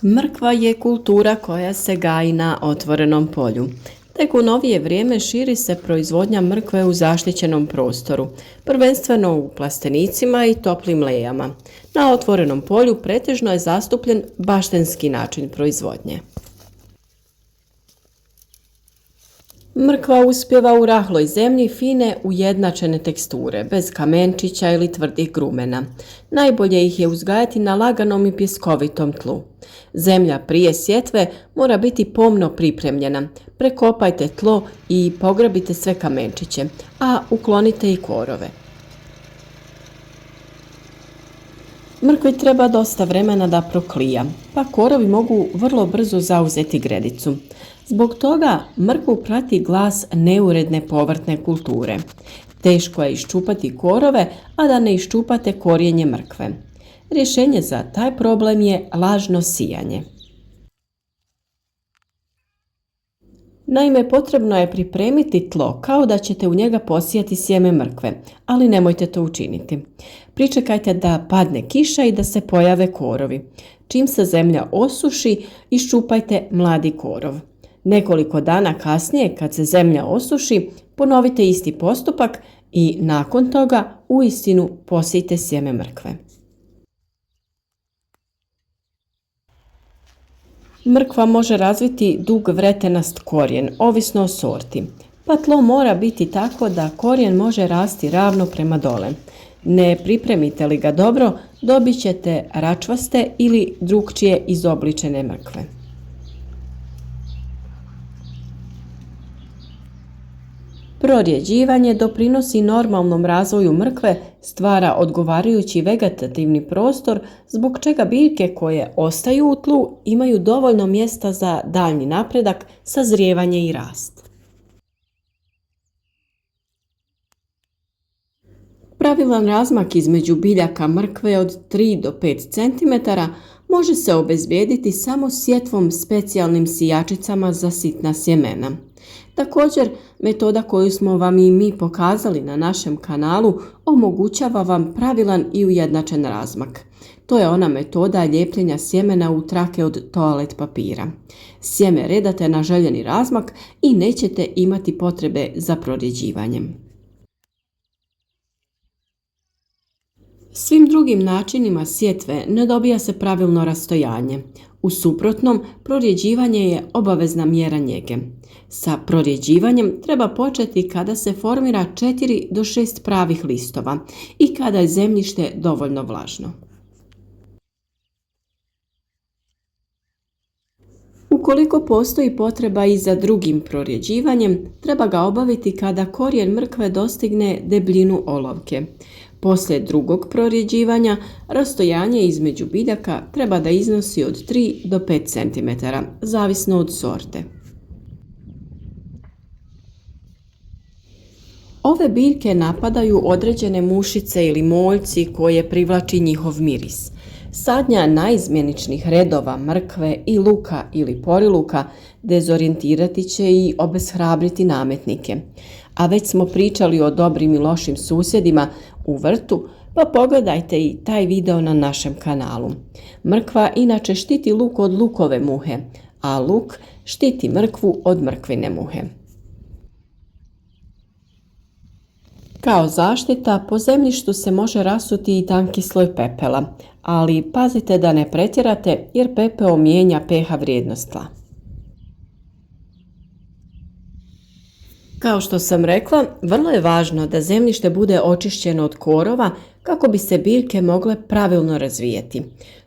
Mrkva je kultura koja se gaji na otvorenom polju. Tek u novije vrijeme širi se proizvodnja mrkve u zaštićenom prostoru, prvenstveno u plastenicima i toplim lejama. Na otvorenom polju pretežno je zastupljen baštenski način proizvodnje. Mrkva uspijeva u rahloj zemlji fine ujednačene teksture, bez kamenčića ili tvrdih grumena. Najbolje ih je uzgajati na laganom i pjeskovitom tlu. Zemlja prije sjetve mora biti pomno pripremljena. Prekopajte tlo i pograbite sve kamenčiće, a uklonite i korove. Mrkvi treba dosta vremena da proklija, pa korovi mogu vrlo brzo zauzeti gredicu. Zbog toga mrkvu prati glas neuredne povrtne kulture. Teško je iščupati korove, a da ne iščupate korijenje mrkve. Rješenje za taj problem je lažno sijanje. Naime, potrebno je pripremiti tlo kao da ćete u njega posijati sjeme mrkve, ali nemojte to učiniti. Pričekajte da padne kiša i da se pojave korovi. Čim se zemlja osuši, iščupajte mladi korov. Nekoliko dana kasnije, kad se zemlja osuši, ponovite isti postupak i nakon toga uistinu posijte sjeme mrkve. Mrkva može razviti dug vretenast korijen, ovisno o sorti, pa tlo mora biti tako da korijen može rasti ravno prema dole. Ne pripremite li ga dobro, dobit ćete račvaste ili drukčije izobličene mrkve. Prorjeđivanje doprinosi normalnom razvoju mrkve, stvara odgovarajući vegetativni prostor, zbog čega biljke koje ostaju u tlu imaju dovoljno mjesta za daljnji napredak, sazrijevanje i rast. Pravilan razmak između biljaka mrkve od 3 do 5 cm može se obezbijediti samo sjetvom specijalnim sijačicama za sitna sjemena. Također, metoda koju smo vam i mi pokazali na našem kanalu omogućava vam pravilan i ujednačen razmak. To je ona metoda lijepljenja sjemena u trake od toalet papira. Sjeme redate na željeni razmak i nećete imati potrebe za prorjeđivanjem. Svim drugim načinima sjetve ne dobija se pravilno rastojanje. U suprotnom, prorjeđivanje je obavezna mjera njege. Sa prorjeđivanjem treba početi kada se formira 4 do 6 pravih listova i kada je zemljište dovoljno vlažno. Ukoliko postoji potreba i za drugim prorjeđivanjem, treba ga obaviti kada korijen mrkve dostigne debljinu olovke. Poslije drugog prorjeđivanja, rastojanje između biljaka treba da iznosi od 3 do 5 cm, zavisno od sorte. Ove biljke napadaju određene mušice ili moljci koje privlači njihov miris. Sadnja naizmjeničnih redova mrkve i luka ili poriluka dezorijentirati će i obeshrabriti nametnike. A već smo pričali o dobrim i lošim susjedima u vrtu, pa pogledajte i taj video na našem kanalu. Mrkva inače štiti luk od lukove muhe, a luk štiti mrkvu od mrkvine muhe. Kao zaštita, po zemljištu se može rasuti i tanki sloj pepela, ali pazite da ne pretjerate jer pepeo mijenja pH vrijednost tla. Kao što sam rekla, vrlo je važno da zemljište bude očišćeno od korova kako bi se biljke mogle pravilno razvijeti.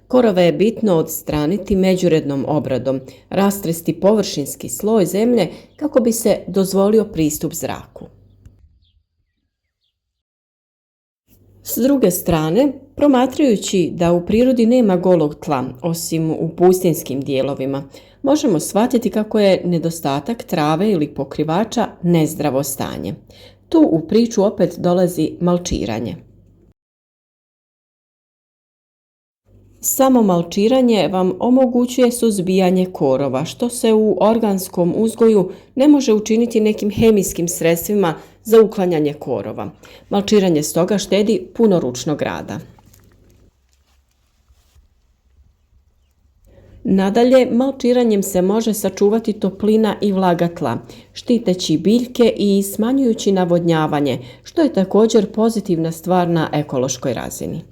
Korove je bitno odstraniti međurednom obradom, rastresti površinski sloj zemlje kako bi se dozvolio pristup zraku. S druge strane, promatrajući da u prirodi nema golog tla, osim u pustinjskim dijelovima, možemo shvatiti kako je nedostatak trave ili pokrivača nezdravo stanje. Tu u priču opet dolazi malčiranje. Samo malčiranje vam omogućuje suzbijanje korova, što se u organskom uzgoju ne može učiniti nekim hemijskim sredstvima za uklanjanje korova. Malčiranje stoga štedi puno ručnog rada. Nadalje, malčiranjem se može sačuvati toplina i vlaga tla, štiteći biljke i smanjujući navodnjavanje, što je također pozitivna stvar na ekološkoj razini.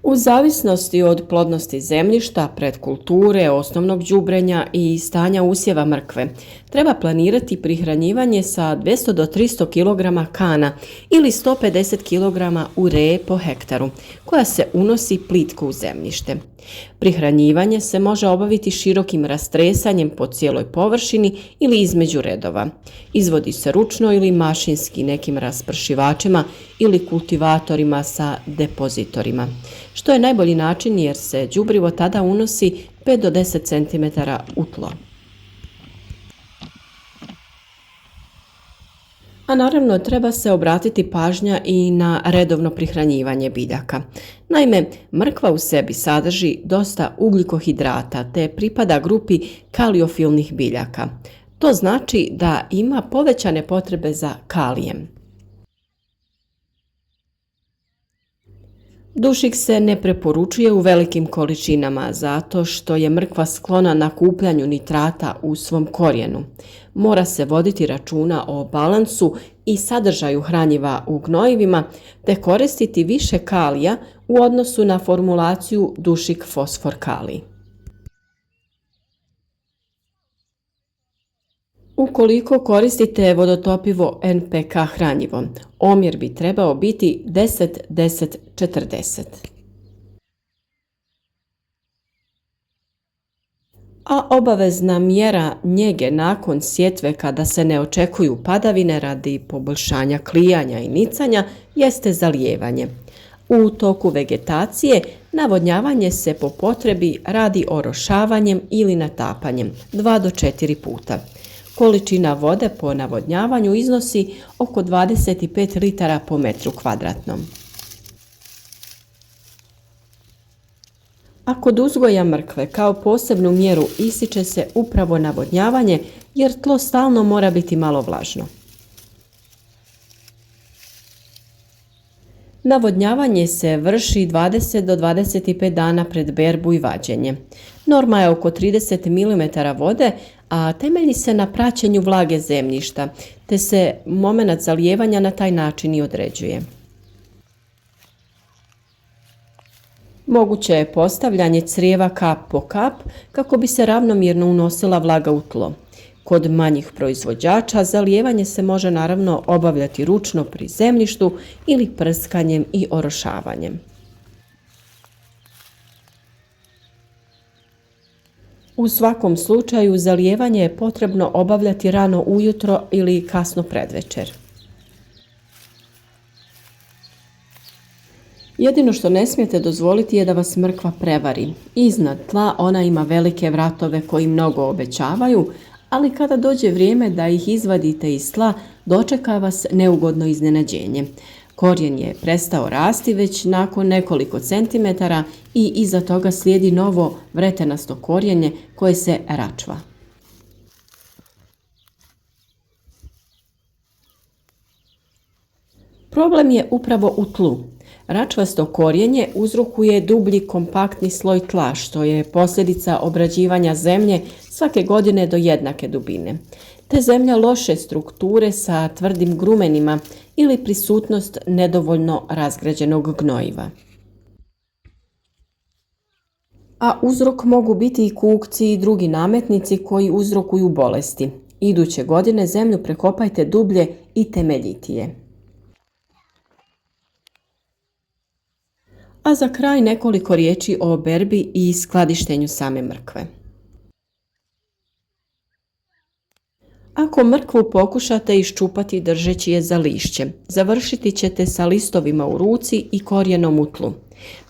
U zavisnosti od plodnosti zemljišta, predkulture, osnovnog đubrenja i stanja usjeva mrkve, treba planirati prihranjivanje sa 200 do 300 kg kana ili 150 kg ureje po hektaru, koja se unosi plitko u zemljište. Prihranjivanje se može obaviti širokim rastresanjem po cijeloj površini ili između redova. Izvodi se ručno ili mašinski nekim raspršivačima ili kultivatorima sa depozitorima, što je najbolji način jer se đubrivo tada unosi 5 do 10 cm u tlo. A naravno treba se obratiti pažnja i na redovno prihranjivanje biljaka. Naime, mrkva u sebi sadrži dosta ugljikohidrata te pripada grupi kaliofilnih biljaka. To znači da ima povećane potrebe za kalijem. Dušik se ne preporučuje u velikim količinama zato što je mrkva sklona nakupljanju nitrata u svom korijenu. Mora se voditi računa o balansu i sadržaju hranjiva u gnojivima te koristiti više kalija u odnosu na formulaciju dušik fosfor kalij. Ukoliko koristite vodotopivo NPK hranjivo, omjer bi trebao biti 10-10-40. A obavezna mjera njege nakon sjetve kada se ne očekuju padavine radi poboljšanja klijanja i nicanja jeste zalijevanje. U toku vegetacije navodnjavanje se po potrebi radi orošavanjem ili natapanjem 2 do 4 puta. Količina vode po navodnjavanju iznosi oko 25 litara po metru kvadratnom. A kod uzgoja mrkve kao posebnu mjeru ističe se upravo navodnjavanje jer tlo stalno mora biti malo vlažno. Navodnjavanje se vrši 20 do 25 dana pred berbu i vađenje. Norma je oko 30 mm vode, a temelji se na praćenju vlage zemljišta, te se momenat zalijevanja na taj način i određuje. Moguće je postavljanje crijeva kap po kap kako bi se ravnomjerno unosila vlaga u tlo. Kod manjih proizvođača zalijevanje se može naravno obavljati ručno pri zemljištu ili prskanjem i orošavanjem. U svakom slučaju zalijevanje je potrebno obavljati rano ujutro ili kasno predvečer. Jedino što ne smijete dozvoliti je da vas mrkva prevari. Iznad tla ona ima velike vratove koji mnogo obećavaju, ali kada dođe vrijeme da ih izvadite iz tla, dočeka vas neugodno iznenađenje. Korijen je prestao rasti već nakon nekoliko centimetara i iza toga slijedi novo vretenasto korijenje koje se račva. Problem je upravo u tlu. Račvasto korijenje uzrokuje dublji kompaktni sloj tla, što je posljedica obrađivanja zemlje svake godine do jednake dubine. Te zemlja loše strukture sa tvrdim grumenima ili prisutnost nedovoljno razgrađenog gnojiva. A uzrok mogu biti i kukci i drugi nametnici koji uzrokuju bolesti. Iduće godine zemlju prekopajte dublje i temeljitije. A za kraj nekoliko riječi o berbi i skladištenju same mrkve. Ako mrkvu pokušate iščupati držeći je za lišće, završiti ćete sa listovima u ruci i korijenom u tlu.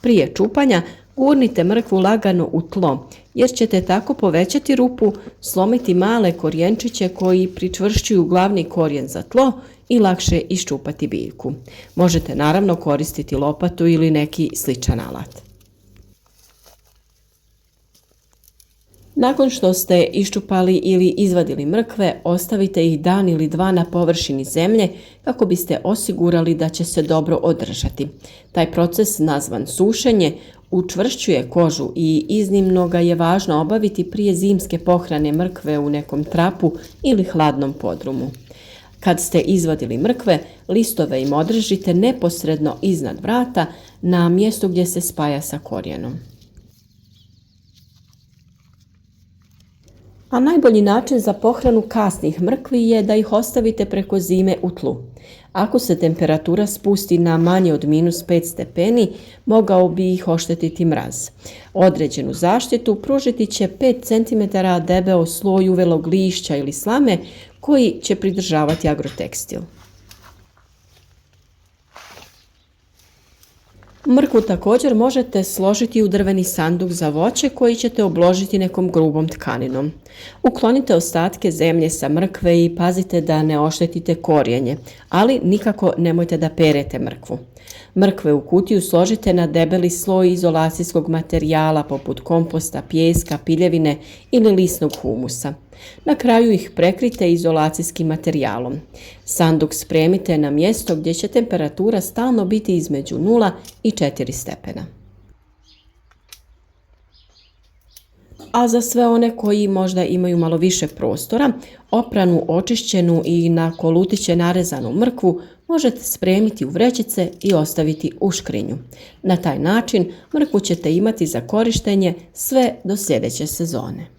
Prije čupanja gurnite mrkvu lagano u tlo, jer ćete tako povećati rupu, slomiti male korijenčiće koji pričvršćuju glavni korijen za tlo i lakše iščupati biljku. Možete naravno koristiti lopatu ili neki sličan alat. Nakon što ste iščupali ili izvadili mrkve, ostavite ih dan ili dva na površini zemlje kako biste osigurali da će se dobro održati. Taj proces, nazvan sušenje, Učvršćuje kožu i iznimno ga je važno obaviti prije zimske pohrane mrkve u nekom trapu ili hladnom podrumu. Kad ste izvadili mrkve, listove im održite neposredno iznad vrata na mjestu gdje se spaja sa korijenom. A najbolji način za pohranu kasnih mrkvi je da ih ostavite preko zime u tlu. Ako se temperatura spusti na manje od -5 stepeni, mogao bi ih oštetiti mraz. Određenu zaštitu pružiti će 5 cm debeo sloj uvelog lišća ili slame koji će pridržavati agrotekstil. Mrkvu također možete složiti u drveni sanduk za voće koji ćete obložiti nekom grubom tkaninom. Uklonite ostatke zemlje sa mrkve i pazite da ne oštetite korijenje, ali nikako nemojte da perete mrkvu. Mrkve u kutiju složite na debeli sloj izolacijskog materijala poput komposta, pijeska, piljevine ili lisnog humusa. Na kraju ih prekrite izolacijskim materijalom. Sanduk spremite na mjesto gdje će temperatura stalno biti između 0 i 4 stepena. A za sve one koji možda imaju malo više prostora, opranu, očišćenu i na kolutiće narezanu mrkvu možete spremiti u vrećice i ostaviti u škrinju. Na taj način mrkvu ćete imati za korištenje sve do sljedeće sezone.